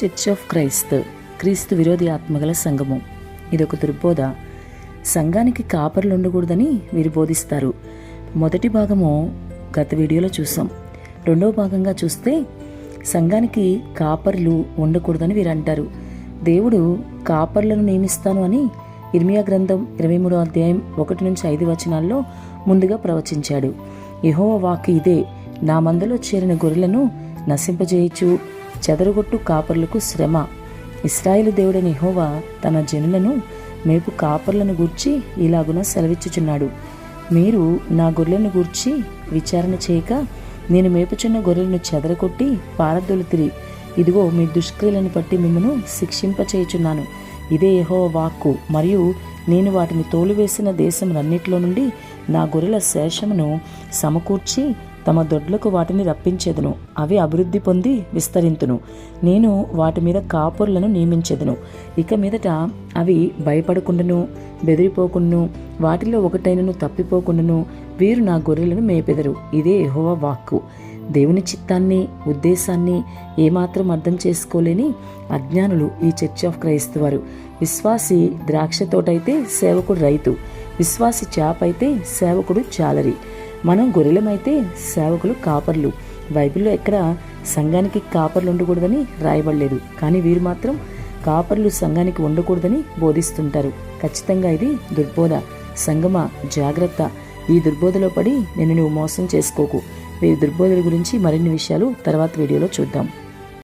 Church of Christ, క్రీస్తు విరోధి ఆత్మగల సంఘము. ఇదొక దుర్బోధ. సంఘానికి కాపర్లు ఉండకూడదని వీరు బోధిస్తారు. మొదటి భాగము గత వీడియోలో చూసాం. రెండవ భాగంగా చూస్తే సంఘానికి కాపర్లు ఉండకూడదని వీరు అంటారు. దేవుడు కాపర్లను నియమిస్తాను అని ఇర్మియా గ్రంథం 23వ అధ్యాయం 1-5 వచనాల్లో ముందుగా ప్రవచించాడు. యెహోవా వాక్కు ఇదే, నా మందలో చేరిన గొర్రెలను నశింపజేయచ్చు, చెదరగొట్టు కాపర్లకు శ్రమ. ఇశ్రాయేలు దేవుడైన యెహోవా తన జనులను మేపు కాపర్లను గూర్చి ఇలాగున సెలవిచ్చుచున్నాడు. మీరు నా గొర్రెలను గూర్చి విచారణ చేయక నేను మేపుచున్న గొర్రెలను చెదరగొట్టి పారదొలితిరి. ఇదిగో మీ దుష్క్రియలను బట్టి మిమ్మను శిక్షింపచేయుచున్నాను. ఇదే యెహోవా వాక్కు. మరియు నేను వాటిని తోలివేసిన దేశములన్నిటిలో నుండి నా గొర్రెల శేషమును సమకూర్చి తమ దొడ్లకు వాటిని రప్పించెదను. అవి అభివృద్ధి పొంది విస్తరింతును. నేను వాటి మీద కాపురులను నియమించెదను. ఇక మీదట అవి భయపడకుండాను బెదిరిపోకుండాను వాటిలో ఒకటైనను తప్పిపోకుండాను వీరు నా గొర్రెలను మేపెదరు. ఇదే యెహోవా వాక్కు. దేవుని చిత్తాన్ని, ఉద్దేశాన్ని ఏమాత్రం అర్థం చేసుకోలేని అజ్ఞానులు ఈ చర్చ్ ఆఫ్ క్రైస్త్ వారు. విశ్వాసి ద్రాక్ష తోటైతే సేవకుడు రైతు, విశ్వాసి చేప అయితే సేవకుడు చాలరి. మనం గొర్రెలమైతే సేవకులు కాపర్లు. బైబిల్లో ఎక్కడ సంఘానికి కాపర్లు ఉండకూడదని రాయబడలేదు. కానీ వీరు మాత్రం కాపర్లు సంఘానికి ఉండకూడదని బోధిస్తుంటారు. ఖచ్చితంగా ఇది దుర్బోధ. సంగమా, జాగ్రత్త. ఈ దుర్బోధలో పడి నువ్వు మోసం చేసుకోకు. వీరి దుర్బోధల గురించి మరిన్ని విషయాలు తర్వాత వీడియోలో చూద్దాం.